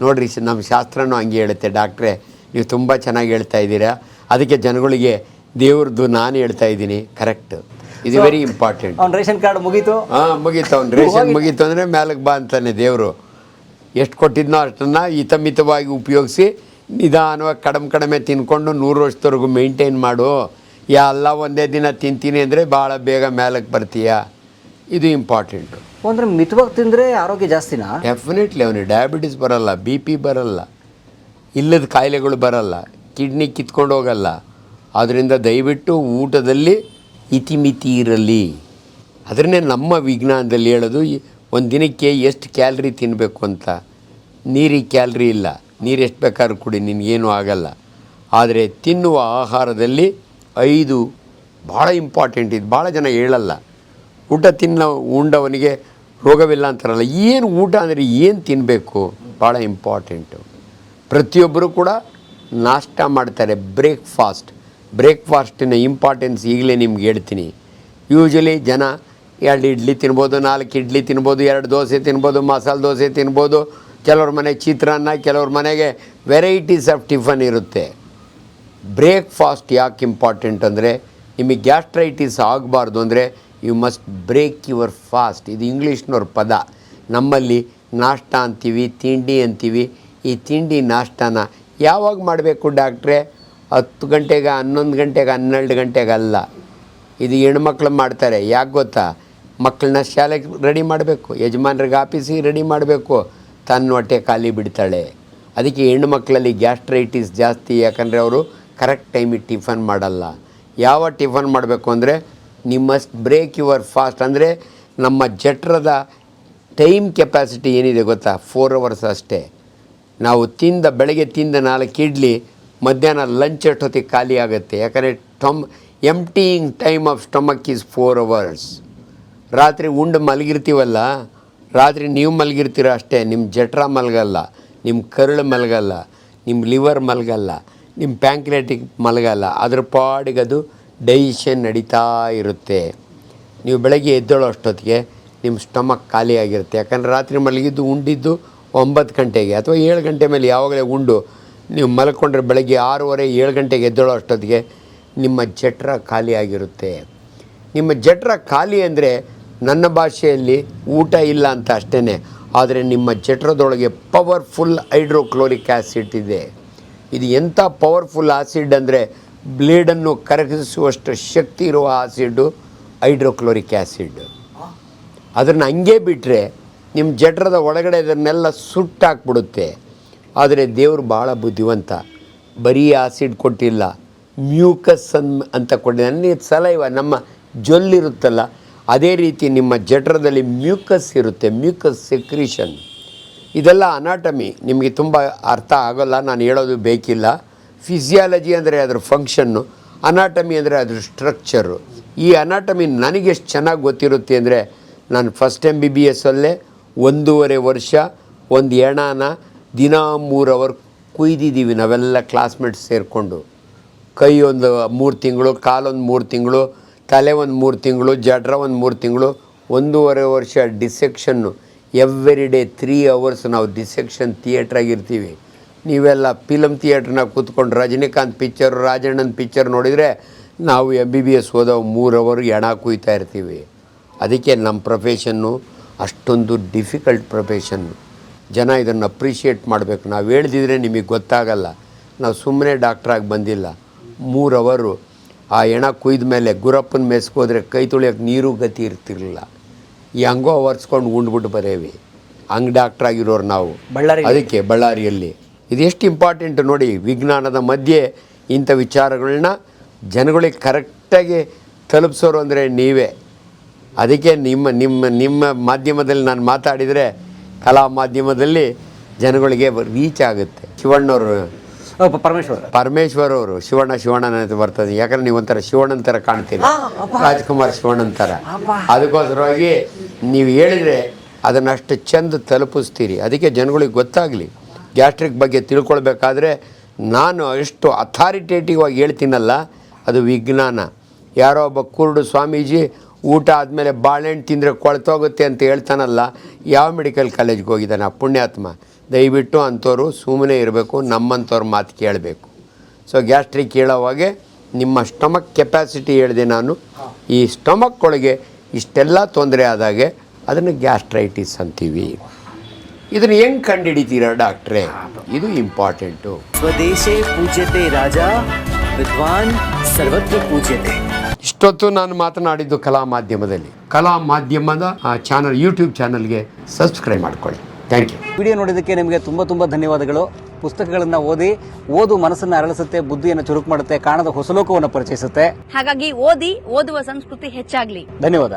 ನೋಡಿರಿ, ನಮ್ಮ ಶಾಸ್ತ್ರನೂ ಹಂಗೆ ಹೇಳುತ್ತೆ. ಡಾಕ್ಟ್ರೇ ನೀವು ತುಂಬ ಚೆನ್ನಾಗಿ ಹೇಳ್ತಾ ಇದ್ದೀರಾ, ಅದಕ್ಕೆ ಜನಗಳಿಗೆ ದೇವ್ರದ್ದು ನಾನು ಹೇಳ್ತಾ ಇದ್ದೀನಿ. ಕರೆಕ್ಟ್, ಇದು ವೆರಿ ಇಂಪಾರ್ಟೆಂಟ್. ಅವ್ನು ರೇಷನ್ ಕಾರ್ಡ್ ಮುಗೀತು, ಮುಗೀತು, ಅವ್ನು ರೇಷನ್ ಮುಗೀತು ಅಂದರೆ ಮೇಲಕ್ಕೆ ಬಾ ಅಂತಾನೆ ದೇವರು. ಎಷ್ಟು ಕೊಟ್ಟಿದ್ನೋ ಅಷ್ಟನ್ನು ಹಿತಮಿತವಾಗಿ ಉಪಯೋಗಿಸಿ ನಿಧಾನವಾಗಿ ಕಡಿಮೆ ತಿನ್ಕೊಂಡು 100 ವರ್ಷದವರೆಗೂ ಮೇಂಟೈನ್ ಮಾಡು. ಎಲ್ಲ ಒಂದೇ ದಿನ ತಿಂತೀನಿ ಅಂದರೆ ಭಾಳ ಬೇಗ ಮೇಲಕ್ಕೆ ಬರ್ತೀಯ. ಇದು ಇಂಪಾರ್ಟೆಂಟು. ಅಂದರೆ ಮಿತವಾಗಿ ತಿಂದರೆ ಆರೋಗ್ಯ ಜಾಸ್ತಿನಾ? ಡೆಫಿನೆಟ್ಲಿ ಅವನಿಗೆ ಡಯಾಬಿಟಿಸ್ ಬರಲ್ಲ, ಬಿ ಪಿ ಬರಲ್ಲ, ಇಲ್ಲದ ಕಾಯಿಲೆಗಳು ಬರಲ್ಲ, ಕಿಡ್ನಿ ಕಿತ್ಕೊಂಡು ಹೋಗಲ್ಲ. ಆದ್ದರಿಂದ ದಯವಿಟ್ಟು ಊಟದಲ್ಲಿ ಇತಿಮಿತಿ ಇರಲಿ. ಅದನ್ನೇ ನಮ್ಮ ವಿಜ್ಞಾನದಲ್ಲಿ ಹೇಳೋದು, ಒಂದು ದಿನಕ್ಕೆ ಎಷ್ಟು ಕ್ಯಾಲ್ರಿ ತಿನ್ನಬೇಕು ಅಂತ. ನೀರಿಗೆ ಕ್ಯಾಲ್ರಿ ಇಲ್ಲ, ನೀರು ಎಷ್ಟು ಬೇಕಾದ್ರೂ ಕುಡಿ, ನಿನಗೇನು ಆಗಲ್ಲ. ಆದರೆ ತಿನ್ನುವ ಆಹಾರದಲ್ಲಿ 5 ಭಾಳ ಇಂಪಾರ್ಟೆಂಟ್. ಇದು ಭಾಳ ಜನ ಹೇಳಲ್ಲ. ಊಟ ಉಂಡವನಿಗೆ ರೋಗವಿಲ್ಲ ಅಂತಾರಲ್ಲ. ಏನು ಊಟ ಅಂದರೆ ಏನು ತಿನ್ನಬೇಕು, ಭಾಳ ಇಂಪಾರ್ಟೆಂಟು. ಪ್ರತಿಯೊಬ್ಬರು ಕೂಡ ನಾಷ್ಟ ಮಾಡ್ತಾರೆ, ಬ್ರೇಕ್ಫಾಸ್ಟಿನ ಇಂಪಾರ್ಟೆನ್ಸ್ ಈಗಲೇ ನಿಮ್ಗೆ ಹೇಳ್ತೀನಿ. ಯೂಶ್ವಲಿ ಜನ 2 ಇಡ್ಲಿ ತಿನ್ಬೋದು, 4 ಇಡ್ಲಿ ತಿನ್ಬೋದು, 2 ದೋಸೆ ತಿನ್ಬೋದು, ಮಸಾಲೆ ದೋಸೆ ತಿನ್ಬೋದು. ಕೆಲವ್ರ ಮನೆಗೆ ಚಿತ್ರಾನ್ನ, ಕೆಲವ್ರ ಮನೆಗೆ ವೆರೈಟೀಸ್ ಆಫ್ ಟಿಫನ್ ಇರುತ್ತೆ. ಬ್ರೇಕ್ಫಾಸ್ಟ್ ಯಾಕೆ ಇಂಪಾರ್ಟೆಂಟ್ ಅಂದರೆ, ನಿಮಗೆ ಗ್ಯಾಸ್ಟ್ರೈಟಿಸ್ ಆಗಬಾರ್ದು ಅಂದರೆ you must break your fast. ಇದು ಇಂಗ್ಲೀಷ್ನವ್ರ ಪದ. ನಮ್ಮಲ್ಲಿ ನಾಷ್ಟ ಅಂತೀವಿ, ತಿಂಡಿ ಅಂತೀವಿ. ಈ ತಿಂಡಿ ನಾಷ್ಟನ ಯಾವಾಗ ಮಾಡಬೇಕು ಡಾಕ್ಟ್ರೇ? 10 ಗಂಟೆಗೆ, 11 ಗಂಟೆಗೆ, 12 ಗಂಟೆಗೆ ಅಲ್ಲ. ಇದು ಹೆಣ್ಮಕ್ಳು ಮಾಡ್ತಾರೆ. ಯಾಕೆ ಗೊತ್ತಾ? ಮಕ್ಕಳನ್ನ ಶಾಲೆಗೆ ರೆಡಿ ಮಾಡಬೇಕು, ಯಜಮಾನ್ರಿಗೆ ಆಫೀಸಿಗೆ ರೆಡಿ ಮಾಡಬೇಕು, ತನ್ನ ಹೊಟ್ಟೆ ಖಾಲಿ ಬಿಡ್ತಾಳೆ. ಅದಕ್ಕೆ ಹೆಣ್ಣುಮಕ್ಕಳಲ್ಲಿ ಗ್ಯಾಸ್ಟ್ರೈಟಿಸ್ ಜಾಸ್ತಿ. ಯಾಕಂದರೆ ಅವರು ಕರೆಕ್ಟ್ ಟೈಮಿಗೆ ಟಿಫನ್ ಮಾಡಲ್ಲ. ಯಾವ ಟಿಫನ್ ಮಾಡಬೇಕು ಅಂದರೆ, ನೀವು ಮಸ್ಟ್ ಬ್ರೇಕ್ ಯುವರ್ ಫಾಸ್ಟ್. ಅಂದರೆ ನಮ್ಮ ಜಠರದ ಟೈಮ್ ಕೆಪಾಸಿಟಿ ಏನಿದೆ ಗೊತ್ತಾ? 4 ಅವರ್ಸ್ ಅಷ್ಟೇ. ನಾವು ಬೆಳಗ್ಗೆ ತಿಂದ 4 ಇಡ್ಲಿ ಮಧ್ಯಾಹ್ನ ಲಂಚ್ ಅಷ್ಟೊತ್ತಿಗೆ ಖಾಲಿ ಆಗುತ್ತೆ. ಯಾಕಂದರೆ emptying time of stomach is 4 hours. ರಾತ್ರಿ ಉಂಡು ಮಲಗಿರ್ತೀವಲ್ಲ, ರಾತ್ರಿ ನೀವು ಮಲಗಿರ್ತೀರ ಅಷ್ಟೇ, ನಿಮ್ಮ ಜಠರ ಮಲಗಲ್ಲ, ನಿಮ್ಮ ಕರುಳು ಮಲಗಲ್ಲ, ನಿಮ್ಮ ಲಿವರ್ ಮಲಗಲ್ಲ, ನಿಮ್ಮ ಪ್ಯಾಂಕ್ರಿಯಾಟಿಕ್ ಮಲಗಲ್ಲ. ಅದ್ರ ಪಾಡಿಗೆ ಅದು ಡೈಜೆಷನ್ ನಡೀತಾ ಇರುತ್ತೆ. ನೀವು ಬೆಳಗ್ಗೆ ಎದ್ದೇಳೋ ಅಷ್ಟೊತ್ತಿಗೆ ನಿಮ್ಮ ಸ್ಟಮಕ್ ಖಾಲಿಯಾಗಿರುತ್ತೆ. ಯಾಕಂದರೆ ರಾತ್ರಿ ಮಲಗಿದ್ದು ಉಂಡಿದ್ದು 9 ಗಂಟೆಗೆ ಅಥವಾ 7 ಗಂಟೆ ಮೇಲೆ ಯಾವಾಗಲೇ ಉಂಡು ನೀವು ಮಲ್ಕೊಂಡ್ರೆ ಬೆಳಗ್ಗೆ 6:30 7 ಗಂಟೆಗೆ ಎದ್ದೇಳೋ ಅಷ್ಟೊತ್ತಿಗೆ ನಿಮ್ಮ ಜಠರ ಖಾಲಿಯಾಗಿರುತ್ತೆ. ನಿಮ್ಮ ಜಠರ ಖಾಲಿ ಅಂದರೆ ನನ್ನ ಭಾಷೆಯಲ್ಲಿ ಊಟ ಇಲ್ಲ ಅಂತ ಅಷ್ಟೇ. ಆದರೆ ನಿಮ್ಮ ಜಠರದೊಳಗೆ ಪವರ್ಫುಲ್ ಹೈಡ್ರೋಕ್ಲೋರಿಕ್ ಆ್ಯಸಿಡ್ ಇದೆ. ಇದು ಎಂಥ ಪವರ್ಫುಲ್ ಆ್ಯಸಿಡ್ ಅಂದರೆ, ಬ್ಲೇಡನ್ನು ಕರಗಿಸುವಷ್ಟು ಶಕ್ತಿ ಇರುವ ಆ್ಯಸಿಡ್ಡು ಹೈಡ್ರೋಕ್ಲೋರಿಕ್ ಆ್ಯಸಿಡ್. ಅದನ್ನು ಹಂಗೆ ಬಿಟ್ಟರೆ ನಿಮ್ಮ ಜಠರದ ಒಳಗಡೆ ಇದನ್ನೆಲ್ಲ ಸುಟ್ಟಾಕ್ಬಿಡುತ್ತೆ. ಆದರೆ ದೇವರು ಭಾಳ ಬುದ್ಧಿವಂತ. ಬರೀ ಆ್ಯಸಿಡ್ ಕೊಟ್ಟಿಲ್ಲ, ಮ್ಯೂಕಸ್ ಅಂತ ಕೊಟ್ಟಿದ್ದಾನೆ. ಸಲೈವ, ನಮ್ಮ ಜೊಲ್ಲಿರುತ್ತಲ್ಲ, ಅದೇ ರೀತಿ ನಿಮ್ಮ ಜಠರದಲ್ಲಿ ಮ್ಯೂಕಸ್ ಇರುತ್ತೆ, ಮ್ಯೂಕಸ್ ಸೆಕ್ರೀಷನ್. ಇದೆಲ್ಲ ಅನಾಟಮಿ, ನಿಮಗೆ ತುಂಬ ಅರ್ಥ ಆಗೋಲ್ಲ, ನಾನು ಹೇಳೋದು ಬೇಕಿಲ್ಲ. ಫಿಸಿಯಾಲಜಿ ಅಂದರೆ ಅದರ ಫಂಕ್ಷನ್ನು, ಅನಾಟಮಿ ಅಂದರೆ ಅದ್ರ ಸ್ಟ್ರಕ್ಚರು. ಈ ಅನಾಟಮಿ ನನಗೆ ಎಷ್ಟು ಚೆನ್ನಾಗಿ ಗೊತ್ತಿರುತ್ತೆ ಅಂದರೆ, ನಾನು ಫಸ್ಟ್ MBBS ಅಲ್ಲೇ 1.5 ವರ್ಷ ಒಂದು ಎಣಾನ ದಿನ 3 ಅವರ್ ಕುಯ್ದಿದ್ದೀವಿ ನಾವೆಲ್ಲ ಕ್ಲಾಸ್ಮೇಟ್ಸ್ ಸೇರಿಕೊಂಡು. ಕೈ ಒಂದು 3 ತಿಂಗಳು, ಕಾಲೊಂದು 3 ತಿಂಗಳು, ತಲೆ ಒಂದು 3 ತಿಂಗಳು, ಜಠರ ಒಂದು 3 ತಿಂಗಳು, 1.5 ವರ್ಷ ಡಿಸೆಕ್ಷನ್ನು. ಎವ್ರಿ ಡೇ 3 ಅವರ್ಸ್ ನಾವು ಡಿಸೆಕ್ಷನ್ ಥಿಯೇಟ್ರಾಗಿರ್ತೀವಿ. ನೀವೆಲ್ಲ ಫಿಲಮ್ ಥಿಯೇಟ್ರನ್ನ ಕೂತ್ಕೊಂಡು ರಜನಿಕಾಂತ್ ಪಿಕ್ಚರ್, ರಾಜಣ್ಣನ ಪಿಕ್ಚರ್ ನೋಡಿದರೆ, ನಾವು MBBS ಓದೋ 3 ಅವರ್ ಎಣ ಕುಯ್ತಾ ಇರ್ತೀವಿ. ಅದಕ್ಕೆ ನಮ್ಮ ಪ್ರೊಫೆಷನ್ನು ಅಷ್ಟೊಂದು ಡಿಫಿಕಲ್ಟ್ ಪ್ರೊಫೆಷನ್ನು. ಜನ ಇದನ್ನು ಅಪ್ರಿಷಿಯೇಟ್ ಮಾಡಬೇಕು. ನಾವು ಹೇಳ್ದಿದ್ರೆ ನಿಮಗೆ ಗೊತ್ತಾಗಲ್ಲ. ನಾವು ಸುಮ್ಮನೆ ಡಾಕ್ಟ್ರಾಗಿ ಬಂದಿಲ್ಲ. 3 ಅವರು ಆ ಎಣ ಕುಯ್ದ ಮೇಲೆ ಗುರಪ್ಪನ ಮೆಸ್ಕೋದ್ರೆ ಕೈ ತೊಳಿಯೋಕ್ಕೆ ನೀರು ಗತಿ ಇರ್ತಿರಲಿಲ್ಲ. ಈ ಹಂಗೋ ಒರೆಸ್ಕೊಂಡು ಉಂಡ್ಬಿಟ್ಟು ಬರೇವಿ. ಹಂಗೆ ಡಾಕ್ಟ್ರಾಗಿರೋರು ನಾವು. ಅದಕ್ಕೆ ಬಳ್ಳಾರಿಯಲ್ಲಿ ಇದು ಎಷ್ಟು ಇಂಪಾರ್ಟೆಂಟ್ ನೋಡಿ. ವಿಜ್ಞಾನದ ಮಧ್ಯೆ ಇಂಥ ವಿಚಾರಗಳನ್ನ ಜನಗಳಿಗೆ ಕರೆಕ್ಟಾಗಿ ತಲುಪಿಸೋರು ಅಂದರೆ ನೀವೇ. ಅದಕ್ಕೆ ನಿಮ್ಮ ಮಾಧ್ಯಮದಲ್ಲಿ ನಾನು ಮಾತಾಡಿದರೆ, ಕಲಾ ಮಾಧ್ಯಮದಲ್ಲಿ ಜನಗಳಿಗೆ ರೀಚ್ ಆಗುತ್ತೆ. ಶಿವಣ್ಣವರು, ಪರಮೇಶ್ವರ್ ಅವರು ಶಿವಣ್ಣ ಅಂತ ಬರ್ತದೆ. ಯಾಕಂದರೆ ನೀವು ಒಂಥರ ಶಿವಣ್ಣನ ಥರ ಕಾಣ್ತೀರಿ, ರಾಜ್ಕುಮಾರ್ ಶಿವಣ್ಣನ ಥರ. ಅದಕ್ಕೋಸ್ಕರವಾಗಿ ನೀವು ಹೇಳಿದರೆ ಅದನ್ನಷ್ಟು ಚೆಂದ ತಲುಪಿಸ್ತೀರಿ. ಅದಕ್ಕೆ ಜನಗಳಿಗೆ ಗೊತ್ತಾಗಲಿ. ಗ್ಯಾಸ್ಟ್ರಿಕ್ ಬಗ್ಗೆ ತಿಳ್ಕೊಳ್ಬೇಕಾದ್ರೆ ನಾನು ಎಷ್ಟು ಅಥಾರಿಟೇಟಿವ್ ಆಗಿ ಹೇಳ್ತೀನಲ್ಲ, ಅದು ವಿಜ್ಞಾನ. ಯಾರೋ ಒಬ್ಬ ಕುರುಡು ಸ್ವಾಮೀಜಿ ಊಟ ಆದಮೇಲೆ ಬಾಳೆಹಣ್ಣು ತಿಂದರೆ ಕೊಳ್ತೋಗುತ್ತೆ ಅಂತ ಹೇಳ್ತಾನಲ್ಲ, ಯಾವ ಮೆಡಿಕಲ್ ಕಾಲೇಜ್ಗೆ ಹೋಗಿದ್ದಾನೆ ಆ ಪುಣ್ಯಾತ್ಮ? ದಯವಿಟ್ಟು ಅಂಥವ್ರು ಸುಮ್ಮನೆ ಇರಬೇಕು, ನಮ್ಮಂಥವ್ರ ಮಾತು ಕೇಳಬೇಕು. ಸೊ ಗ್ಯಾಸ್ಟ್ರಿಕ್ ಹೇಳೋವಾಗೆ ನಿಮ್ಮ ಸ್ಟಮಕ್ ಕೆಪಾಸಿಟಿ ಹೇಳಿದೆ ನಾನು. ಈ ಸ್ಟಮಕ್ ಒಳಗೆ ಇಷ್ಟೆಲ್ಲ ತೊಂದರೆ ಆದಾಗೆ ಅದನ್ನು ಗ್ಯಾಸ್ಟ್ರೈಟಿಸ್ ಅಂತೀವಿ. ಇದನ್ನು ಹೆಂಗೆ ಕಂಡುಹಿಡಿತೀರಾ ಡಾಕ್ಟ್ರೇ? ಇದು ಇಂಪಾರ್ಟೆಂಟು. ಸ್ವದೇಶೇ ಪೂಜ್ಯತೆ ರಾಜ, ವಿದ್ವಾನ್ ಸರ್ವತ್ರ ಪೂಜ್ಯತೆ. ಇಷ್ಟೊತ್ತು ನಾನು ಮಾತನಾಡಿದ್ದು ಕಲಾ ಮಾಧ್ಯಮದಲ್ಲಿ. ಕಲಾ ಮಾಧ್ಯಮದ ಚಾನಲ್, ಯೂಟ್ಯೂಬ್ ಚಾನಲ್ಗೆ ಸಬ್ಸ್ಕ್ರೈಬ್ ಮಾಡ್ಕೊಳ್ಳಿ. Thank you. ವಿಡಿಯೋ ನೋಡಿದ್ದಕ್ಕೆ ನಿಮಗೆ ತುಂಬ ಧನ್ಯವಾದಗಳು. ಪುಸ್ತಕಗಳನ್ನು ಓದು ಮನಸ್ಸನ್ನು ಅರಳಿಸುತ್ತೆ, ಬುದ್ಧಿಯನ್ನು ಚುರುಕು ಮಾಡುತ್ತೆ, ಕಾಣದ ಹೊಸ ಲೋಕವನ್ನು ಪರಿಚಯಿಸುತ್ತೆ. ಹಾಗಾಗಿ ಓದುವ ಸಂಸ್ಕೃತಿ ಹೆಚ್ಚಾಗ್ಲಿ. ಧನ್ಯವಾದ.